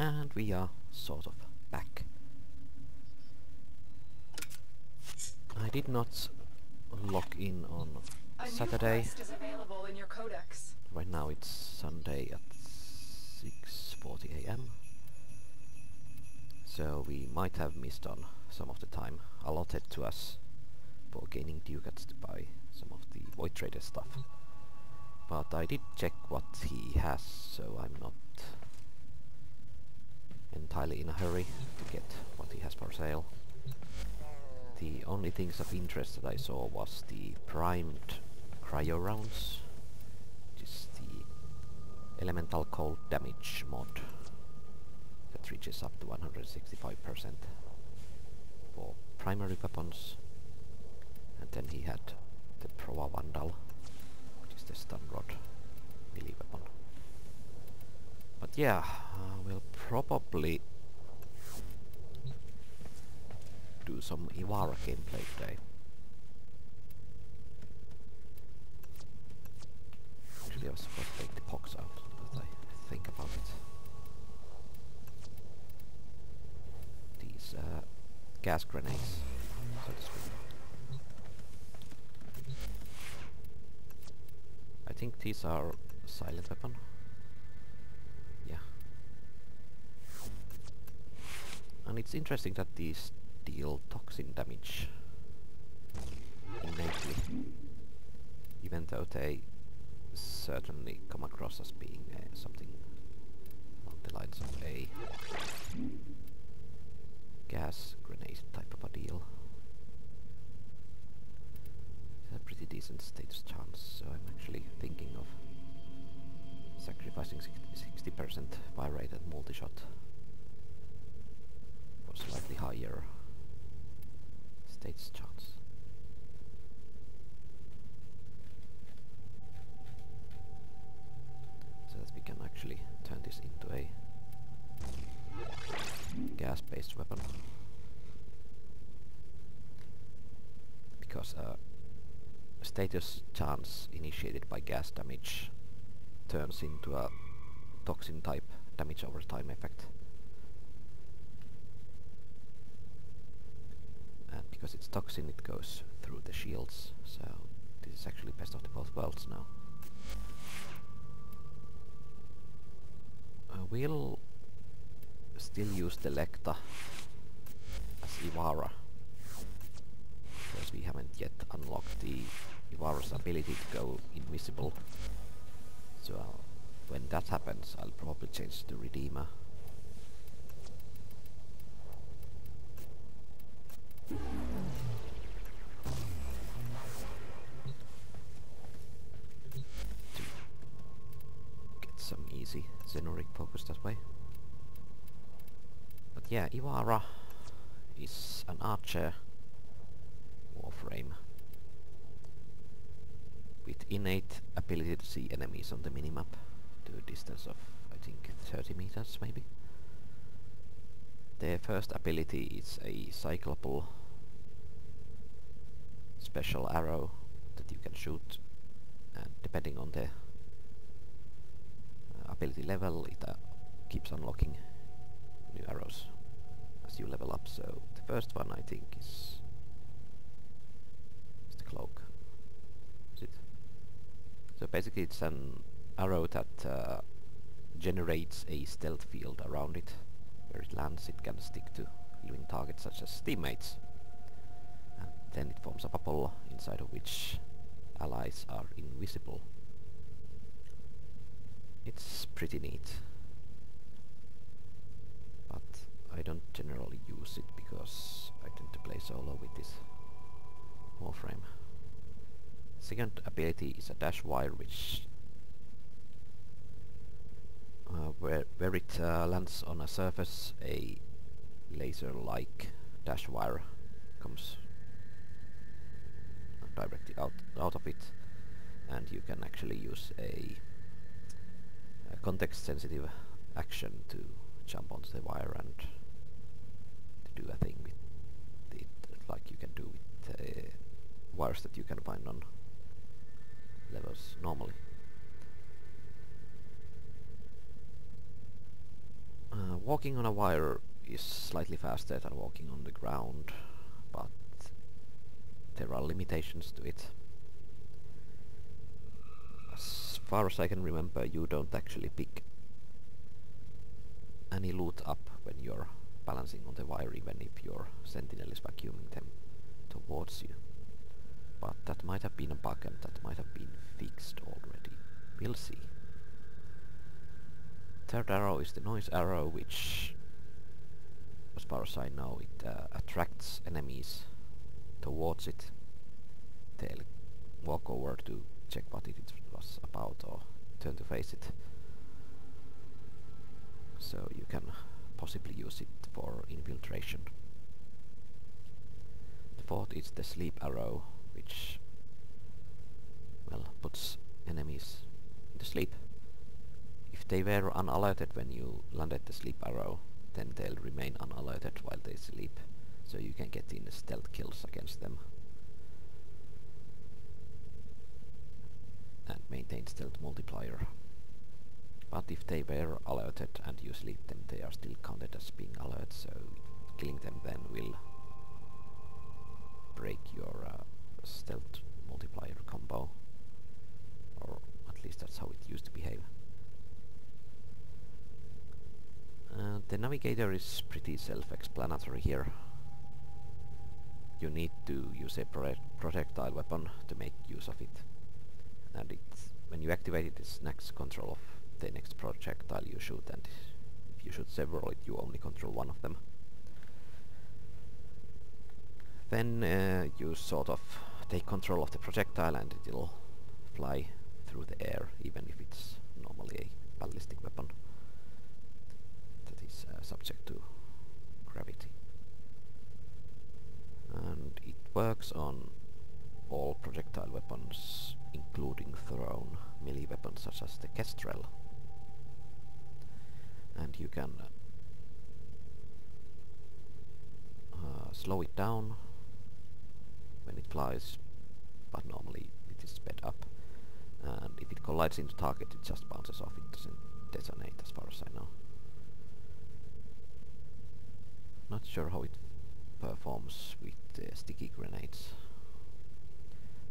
And we are sort of back. I did not log in on Saturday. Is available in your codex. Right now it's Sunday at 6:40 AM. So we might have missed on some of the time allotted to us for gaining Ducats to buy some of the Void Trader stuff. But I did check what he has, so I'm not entirely in a hurry to get what he has for sale. The only things of interest that I saw was the primed cryo rounds, which is the elemental cold damage mod that reaches up to 165% for primary weapons. And then he had the Prova Vandal, which is the stun rod melee weapon. But yeah, we'll probably do some Ivara gameplay today. Actually, I was supposed to take the box out, but I think about it. These gas grenades, so to speak. I think these are silent weapon. Yeah. And it's interesting that these deal toxin damage innately, even though they certainly come across as being something along the lines of a gas grenade type of a deal. It's a pretty decent status chance, so I'm actually thinking of sacrificing 60% fire rate at multi-shot for slightly higher status chance. So that we can actually turn this into a gas-based weapon. Because status chance initiated by gas damage turns into a toxin type damage over time effect. And because it's toxin, it goes through the shields, so this is actually best of the both worlds now. We'll still use the Lecta as Ivara, because we haven't yet unlocked the Ivara's ability to go invisible. So when that happens, I'll probably change to Redeemer. To get some easy Zenoric focus that way. But yeah, Ivara is an archer Warframe with innate ability to see enemies on the minimap to a distance of, I think, 30 meters maybe. Their first ability is a cyclable special arrow that you can shoot, and depending on the ability level, it keeps unlocking new arrows as you level up. So the first one, I think, is the cloak. Is it? So basically it's an arrow that generates a stealth field around it. Where it lands, it can stick to living targets such as teammates. And then it forms a bubble inside of which allies are invisible. It's pretty neat. But I don't generally use it because I tend to play solo with this Warframe. Second ability is a dash wire, which where it lands on a surface, a laser-like dash wire comes directly out of it, and you can actually use a context-sensitive action to jump onto the wire and to do a thing with it, like you can do with wires that you can find on levels normally. Walking on a wire is slightly faster than walking on the ground, but there are limitations to it. As far as I can remember, you don't actually pick any loot up when you're balancing on the wire, even if your sentinel is vacuuming them towards you. But that might have been a bug and that might have been fixed already. We'll see. Third arrow is the noise arrow, which, as far as I know, it attracts enemies towards it. They'll walk over to check what it was about or turn to face it. So you can possibly use it for infiltration. The fourth is the sleep arrow, which, well, puts enemies into sleep. If they were unalerted when you landed the sleep arrow, then they'll remain unalerted while they sleep, so you can get in stealth kills against them and maintain stealth multiplier. But if they were alerted and you sleep them, they are still counted as being alert, so killing them then will break your stealth multiplier combo, or at least that's how it used to behave. The navigator is pretty self-explanatory here. You need to use a projectile weapon to make use of it, and when you activate it, it next control of the next projectile you shoot, and if you shoot several, you only control one of them. Then you sort of take control of the projectile and it'll fly through the air, even if it's normally a ballistic weapon that is subject to gravity. And it works on all projectile weapons, including thrown melee weapons such as the Kestrel. And you can slow it down when it flies, but normally it is sped up. And if it collides into target, it just bounces off, it doesn't detonate as far as I know. Not sure how it performs with sticky grenades.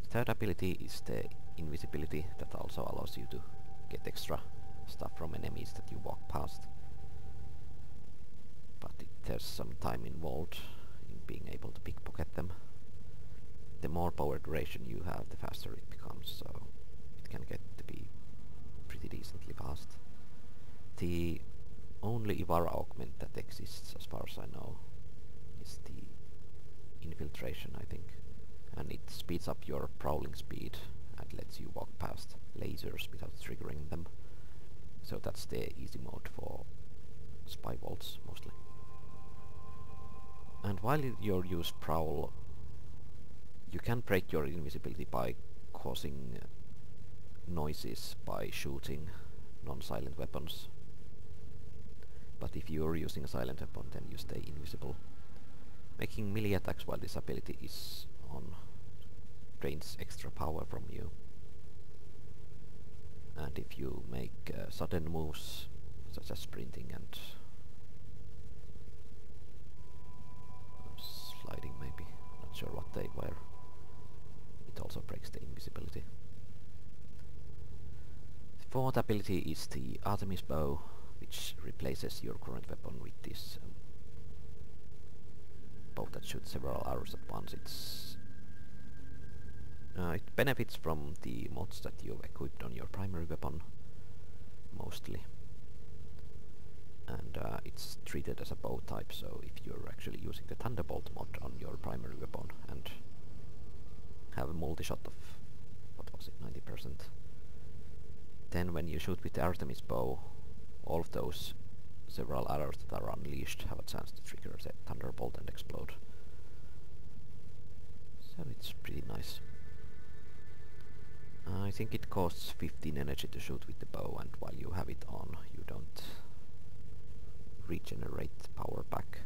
The third ability is the invisibility, that also allows you to get extra stuff from enemies that you walk past. But there's some time involved in being able to pickpocket them. The more power duration you have, the faster it becomes, so it can get to be pretty decently fast. The only Ivara augment that exists, as far as I know, is the infiltration, I think. And it speeds up your prowling speed and lets you walk past lasers without triggering them. So that's the easy mode for spy vaults, mostly. And while you use prowl, you can break your invisibility by causing noises by shooting non-silent weapons. But if you're using a silent weapon, then you stay invisible. Making melee attacks while this ability is on drains extra power from you. And if you make sudden moves, such as sprinting and sliding maybe, not sure what they were, it also breaks the invisibility. The fourth ability is the Artemis bow, which replaces your current weapon with this bow that shoots several arrows at once. It benefits from the mods that you've equipped on your primary weapon, mostly. And it's treated as a bow type, so if you're actually using the Thunderbolt mod on your primary weapon and have a multi-shot of, what was it, 90%, then when you shoot with the Artemis bow, all of those several arrows that are unleashed have a chance to trigger the Thunderbolt and explode. So it's pretty nice. I think it costs 15 energy to shoot with the bow, and while you have it on, you don't regenerate power back.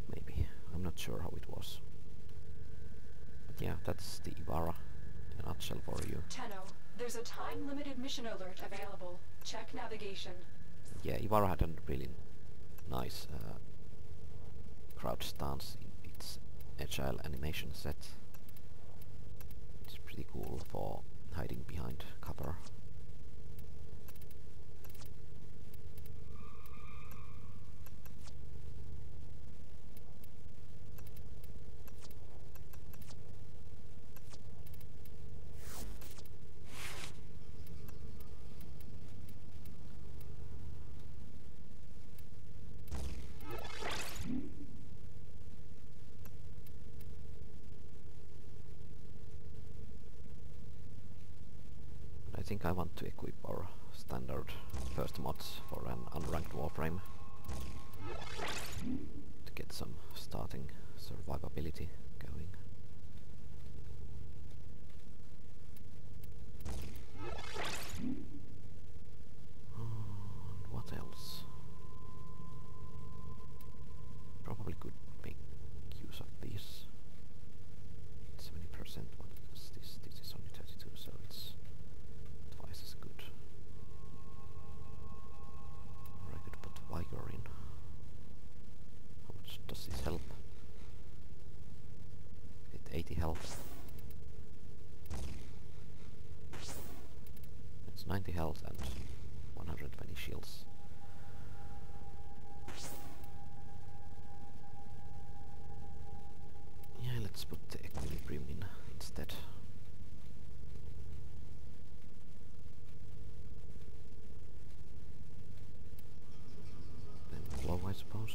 Maybe. I'm not sure how it was. But yeah, that's the Ivara in a nutshell for you. Tenno, there's a time-limited mission alert available. Check navigation. yeah, Ibarra had a really nice crouch stance in its agile animation set. It's pretty cool for hiding behind cover. I think I want to equip our standard first mods for an unranked Warframe to get some starting survivability going. And what else? Probably could make use of these. 70%, what is this? This is only 32, so it's twice as good. Or I could put Vigor in. How much does this help? Get 80 health. It's 90 health and 120 shields. Yeah, let's put the Equilibrium in instead. Then Flow, I suppose.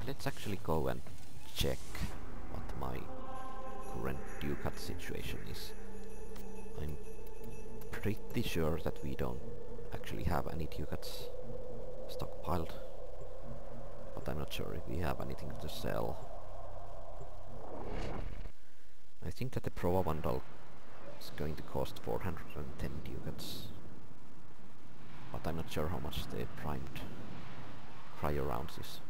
Let's actually go and check what my current Ducat situation is. I'm pretty sure that we don't actually have any Ducats stockpiled, but I'm not sure if we have anything to sell. I think that the Prova Vandal is going to cost 410 Ducats, but I'm not sure how much the primed cryo rounds is.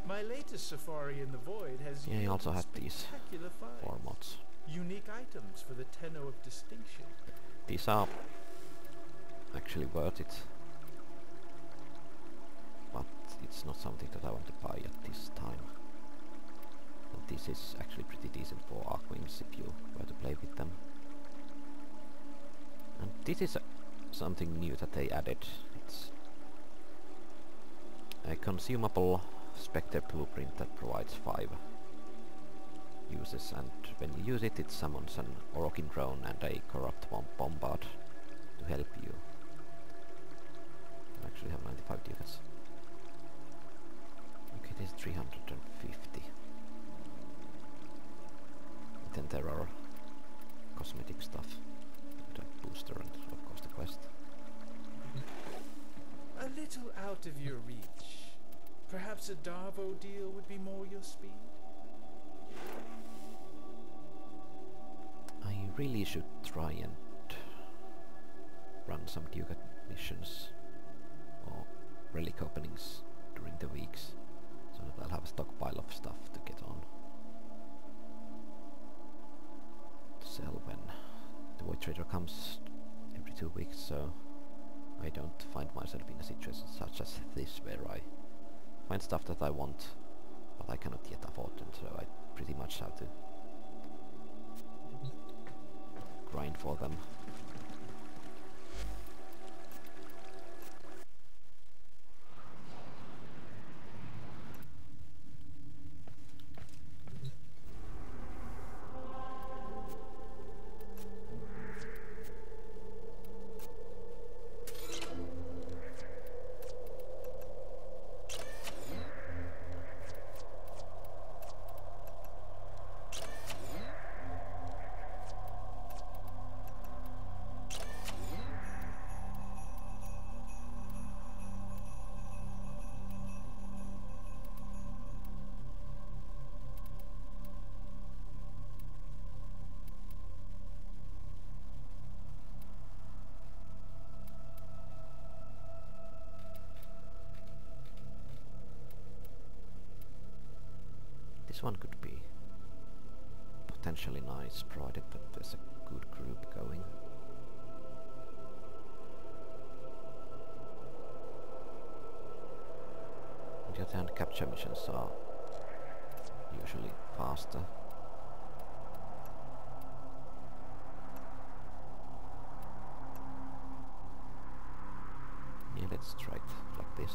My latest safari in the void has Yeah, he also had these spectacular finds. 4 mods. Unique items for the Tenno of Distinction. These are actually worth it, but it's not something that I want to buy at this time. And this is actually pretty decent for Archwings if you were to play with them. And this is something new that they added. It's a consumable Spectre blueprint that provides 5 uses, and when you use it, it summons an Orokin drone and a corrupt bombard to help you. I actually have 95 ducats. Okay, this is 350. And then there are cosmetic stuff, and a booster, and of course the quest. A little out of your reach. Perhaps a Darvo deal would be more your speed? I really should try and run some Ducat missions or relic openings during the weeks, so that I'll have a stockpile of stuff to get on to sell when the Void Trader comes every 2 weeks, so I don't find myself in a situation such as this where I find stuff that I want but I cannot yet afford them, so I pretty much have to grind for them. This one could be potentially nice, provided that there's a good group going. On the other hand, capture missions are usually faster. Yeah, let's try it like this.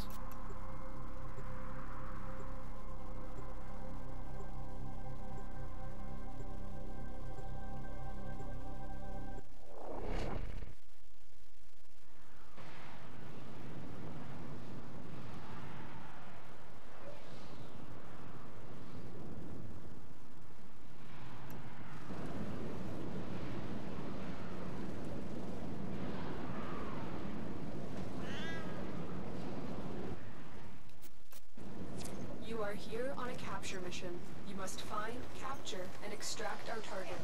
You are here on a capture mission. You must find, capture, and extract our target.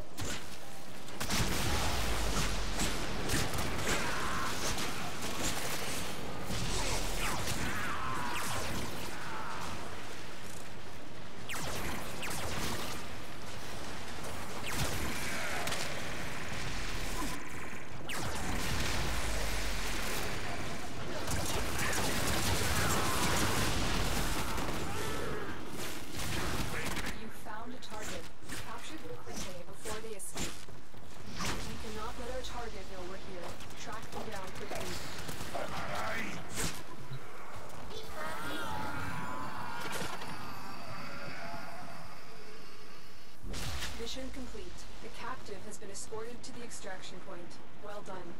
Mission complete. The captive has been escorted to the extraction point. Well done.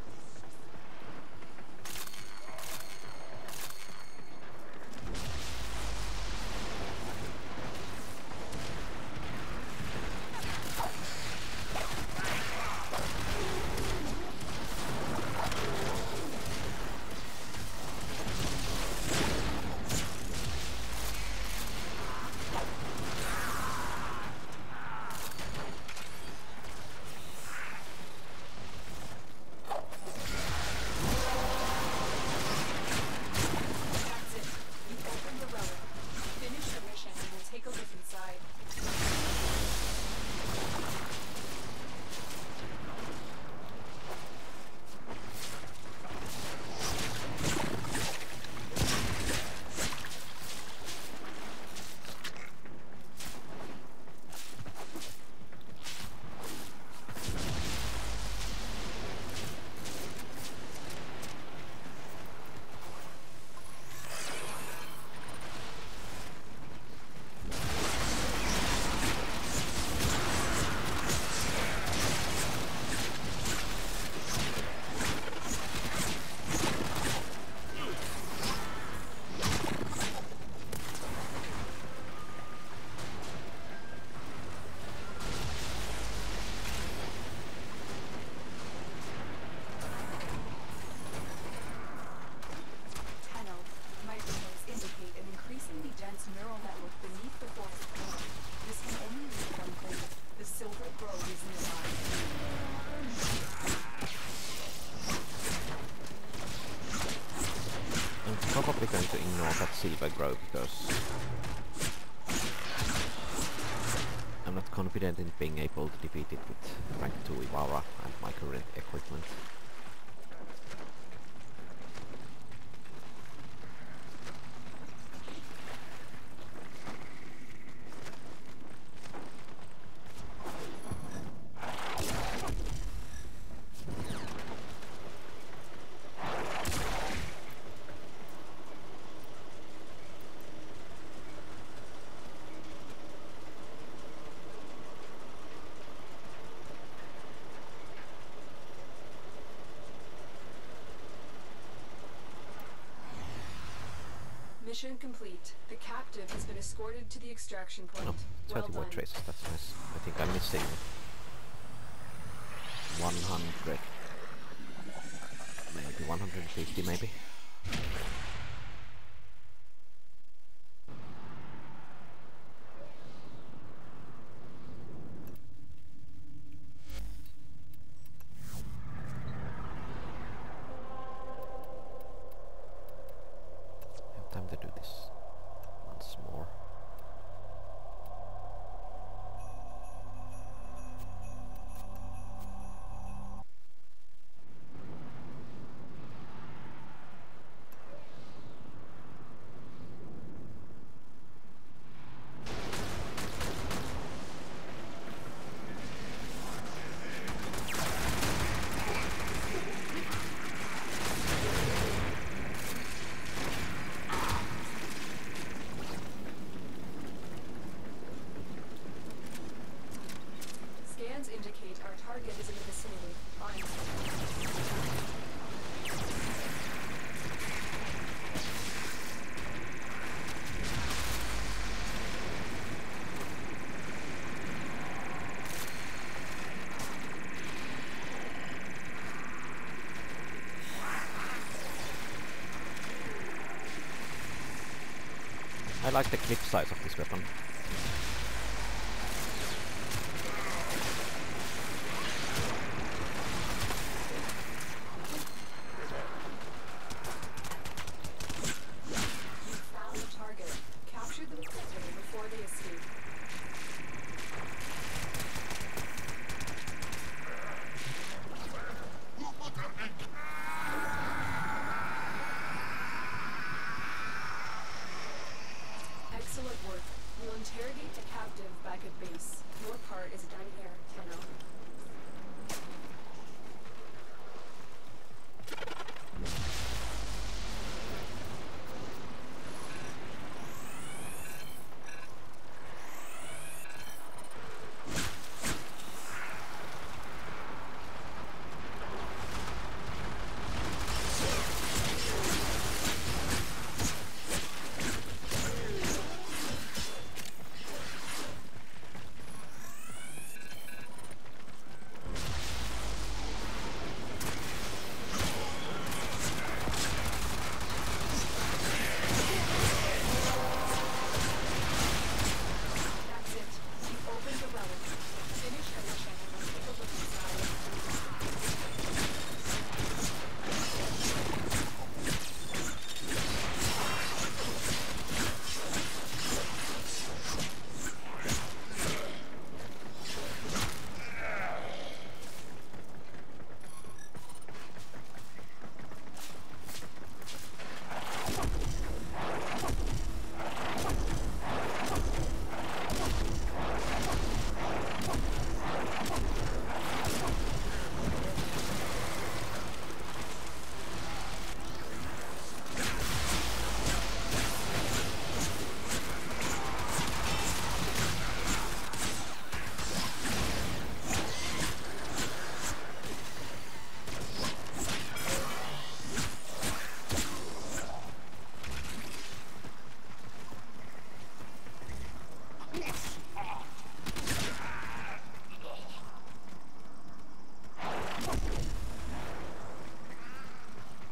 Probably going to ignore that silver grow because I'm not confident in being able to defeat it with rank 2 Ivara and my current equipment. Mission complete. The captive has been escorted to the extraction point. Oh, 30 Well void done. traces, that's nice. I think I'm missing 100, maybe 150 maybe. Time to do this once more. I like the clip size of this weapon. You found the target. Capture them quickly before they escape. Excellent work. We'll interrogate the captive back at base. Your part is done here, Tenno. That's it. You've opened the relic. Finish the mission and let's take a look inside.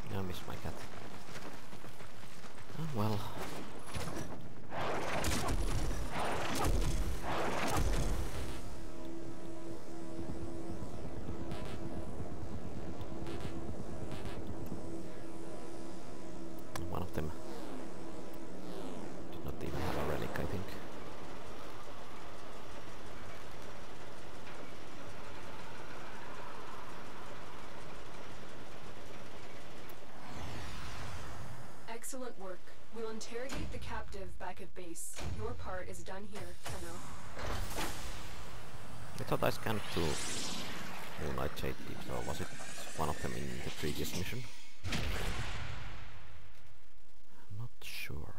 I miss my cat. Oh well. One of them did not even have a relic, I think. Excellent work. We'll interrogate the captive back at base. Your part is done here, Tenno. I thought I scanned two Moonlight Jade Deeps, or was it one of them in the previous mission? Not sure.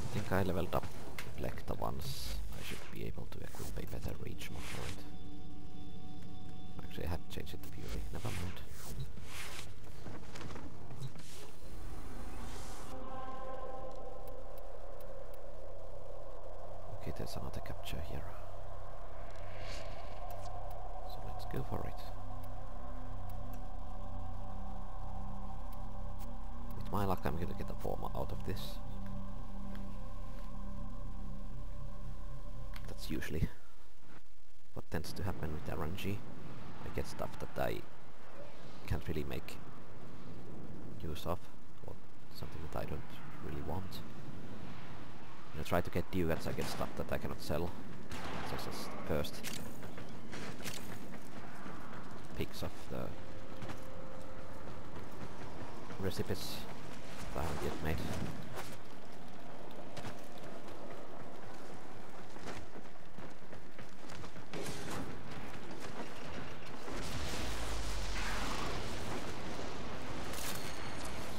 I think I leveled up Plekta once. I should be able to equip a better reach mod for it. Actually, I had to change it to Fury. Never mind. Okay, there's another capture here. So let's go for it. With my luck, I'm gonna get a form out of this. That's usually what tends to happen with RNG. I get stuff that I can't really make use of, or something that I don't really want. When I try to get Ducats, I get stuff that I cannot sell, such as the first pics of the recipes that I haven't yet made.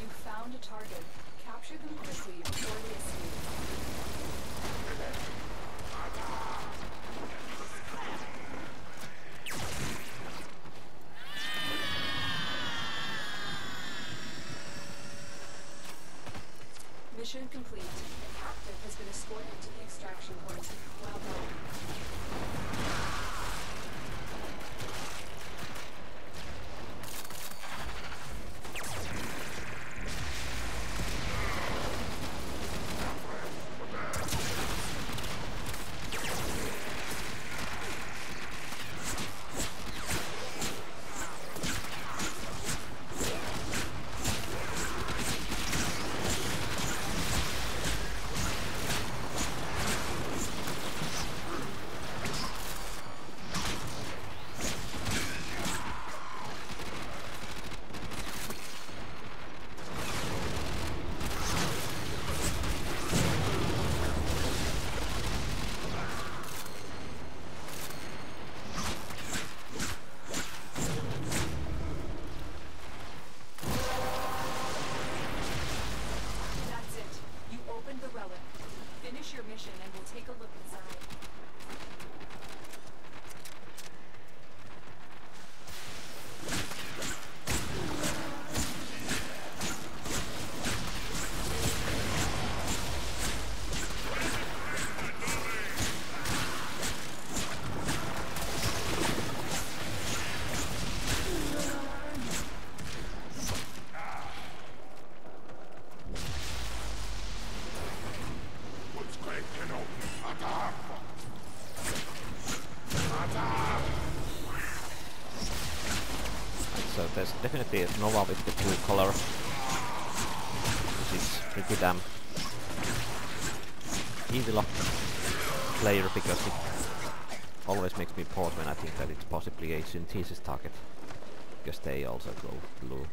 You found a target. Capture them quickly before they escape. Mission complete. The captive has been escorted to the extraction point. Well done. So there's definitely a Nova with the blue color, which is pretty damn evil player because it always makes me pause when I think that it's possibly a synthesis target, because they also go blue.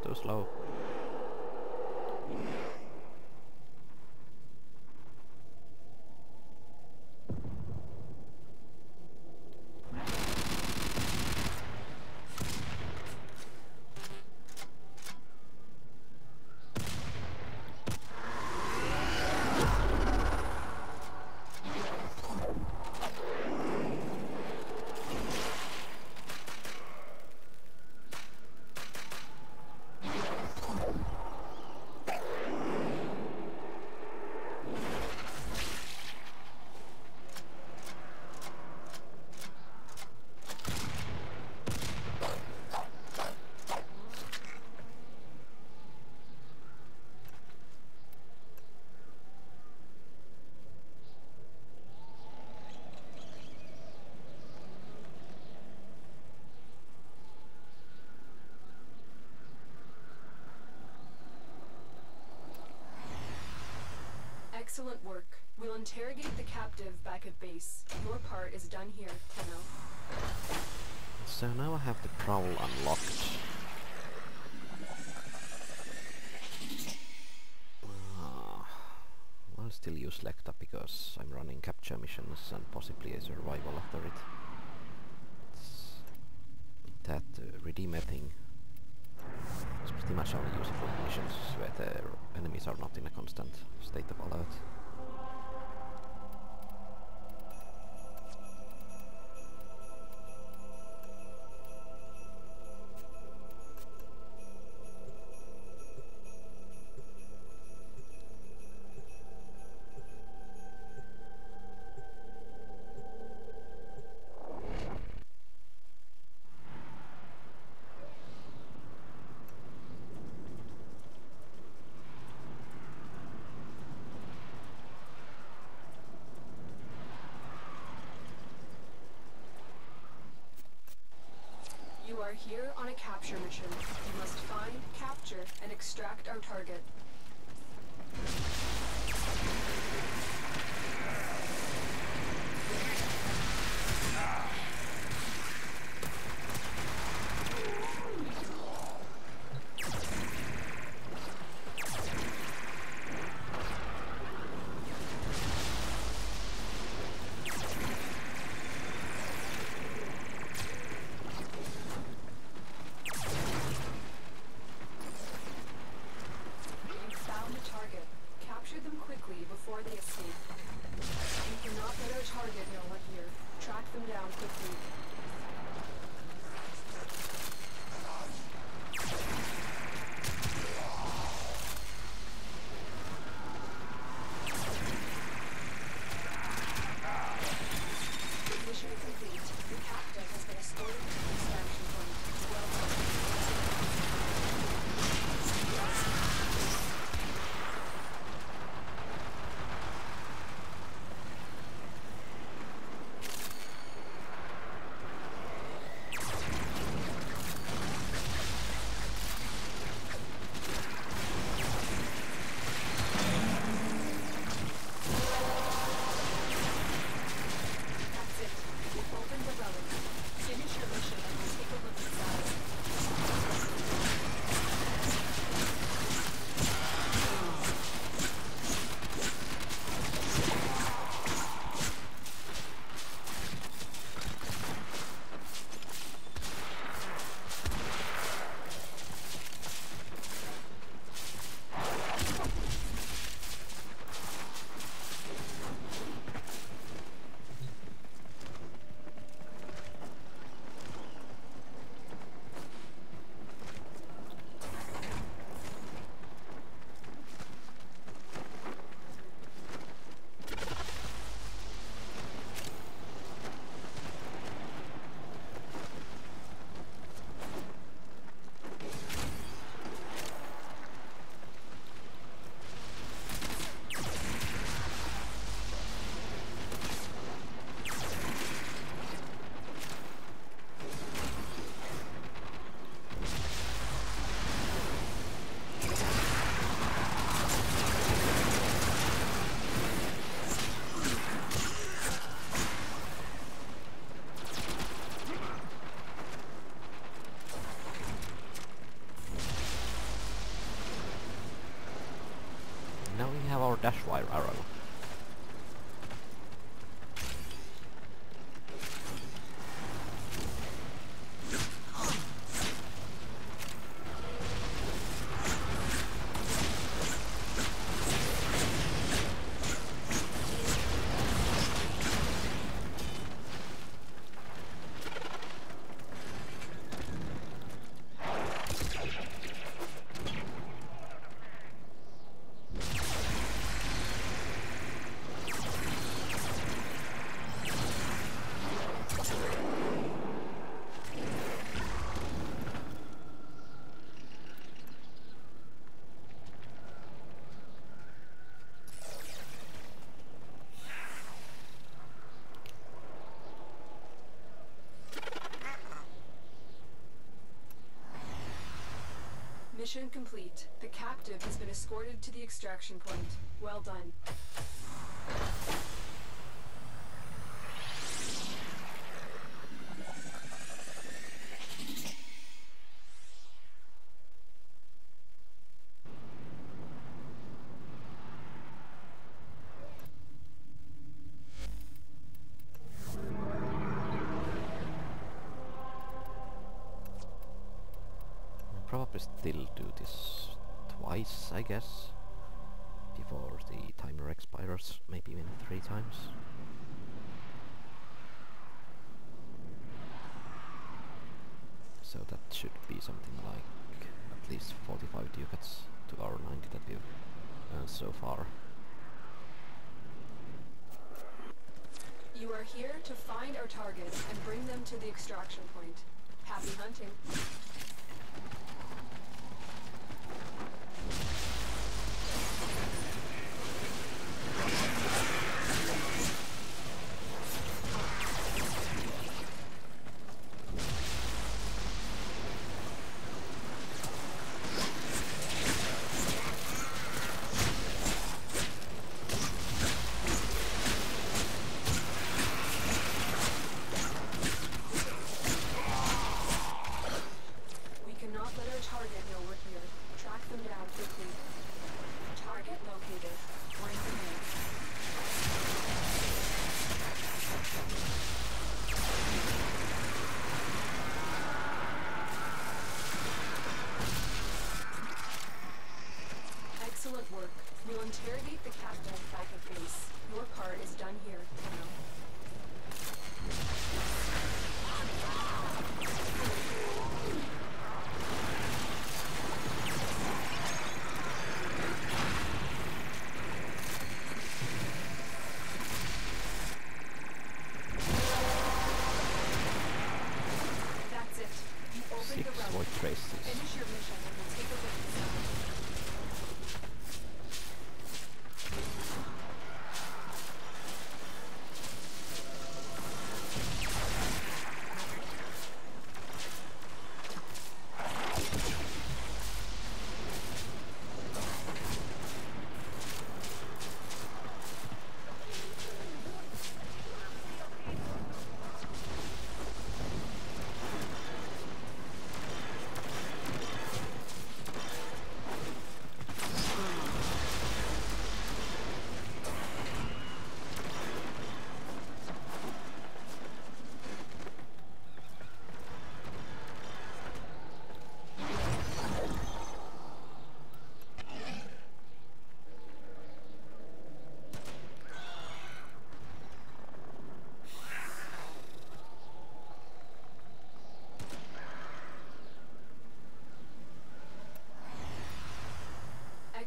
Too slow. Excellent work. We'll interrogate the captive back at base. Your part is done here, Tenno. So now I have the prowl unlocked. I'll still use Lecta because I'm running capture missions and possibly a survival after it. That Redeemer thing is pretty much only useful in missions where the enemies are not in a constant state of alert. You are here on a capture mission. You must find, capture, and extract our target. Before they escape. You cannot let our target know we're here. Track them down quickly. Mission complete. The captain has been escorted to the extraction point. Well done. dash wire arrow. Mission complete. The captive has been escorted to the extraction point. Well done. Probably still do this twice, I guess, before the timer expires, maybe even 3 times. So that should be something like at least 45 ducats to our 90 that we've earned so far. You are here to find our targets and bring them to the extraction point. Happy hunting. Excellent work. We'll interrogate the captain back at base. Your part is done here now. That's it. You opened 6 the relic. void traces. Finish your mission and we'll take a look inside.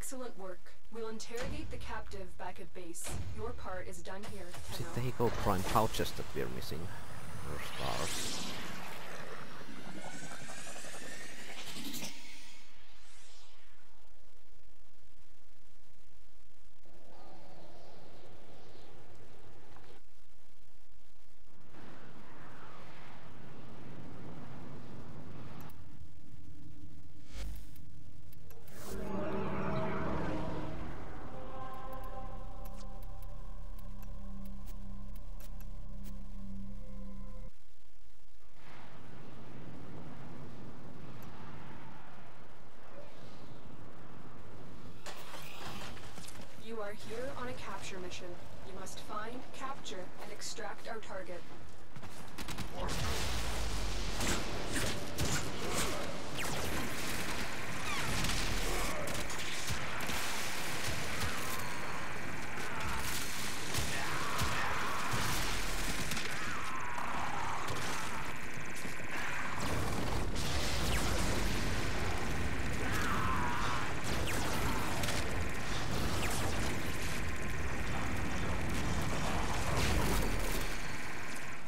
Excellent work. We'll interrogate the captive back at base. Your part is done here. Is it Tenno. the Hiko Prime pouches that we're missing? Or stars? are here on a capture mission. You must find, capture, and extract our target.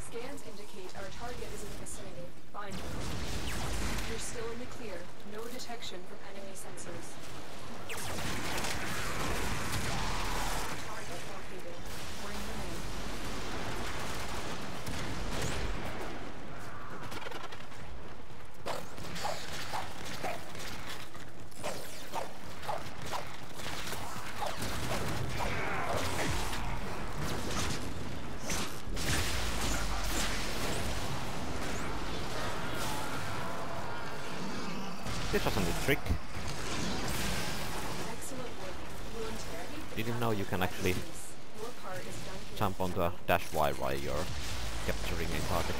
Scans indicate our target is in the vicinity. Find them. You're still in the clear. No detection from enemy sensors. Target located. Bring them in. This was a new trick. Excellent work. We'll interrogate the Didn't know you can actually base. Your part is done here. jump onto a dash wire while you're capturing a target.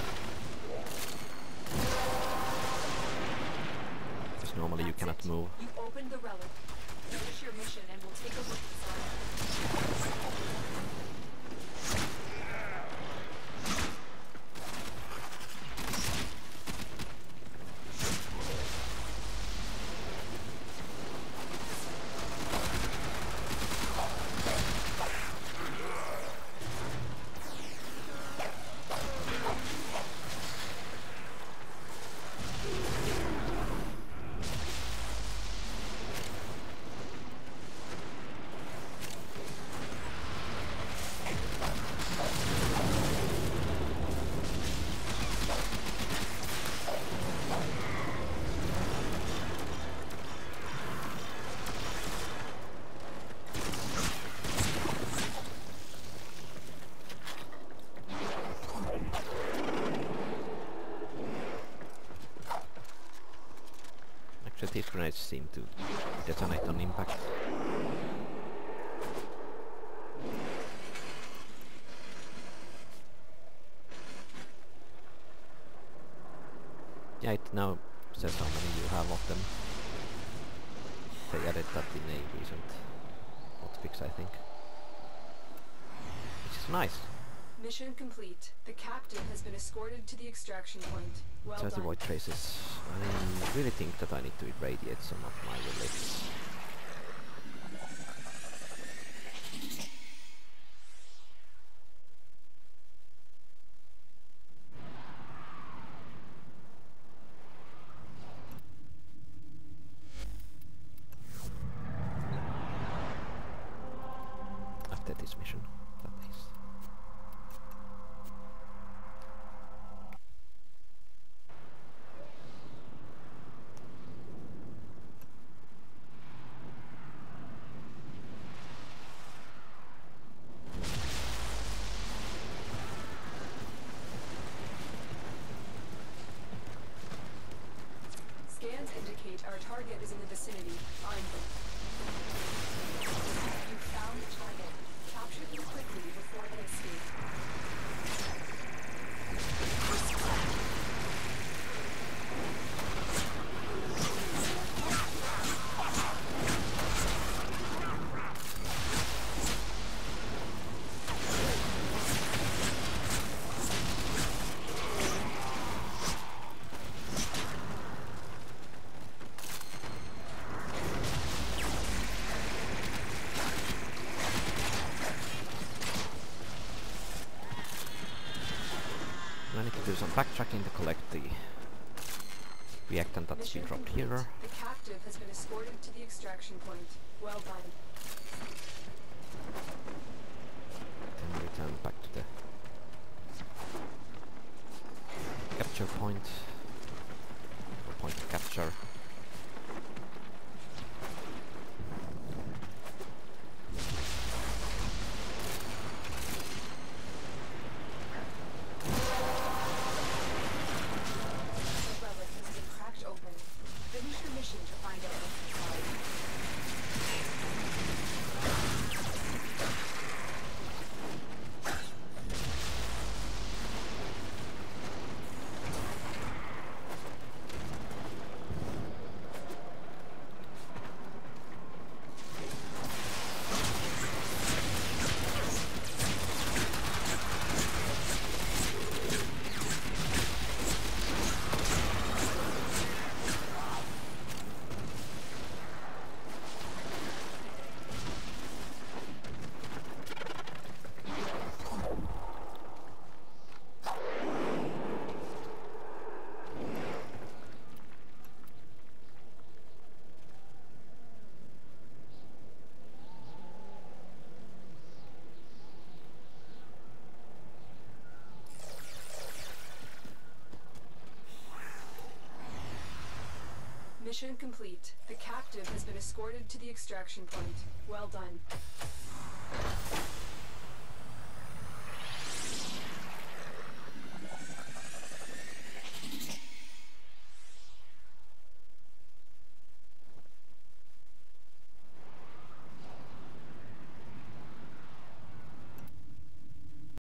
Because normally you That's cannot it. move. You opened the relic. Finish your mission and we'll take a look inside. Actually, these grenades seem to detonate on impact. Yeah, it now says how many you have of them. They added that in a recent hotfix, I think. Which is nice. Mission complete. The captain has been escorted to the extraction point. Well Try to done. avoid traces. I really think that I need to irradiate some of my relics. After this mission, that is. Scans indicate our target is in the vicinity. Find them. You found the target. Capture them quickly before they escape. I need to do some backtracking to collect the reactant that's been Mission dropped complete. here. The captive has been escorted to the extraction point. Well done. Then return back to the capture point. Or point to capture. The relic has been cracked open. Finish your mission to find out what's inside. Mission complete. The captive has been escorted to the extraction point. Well done.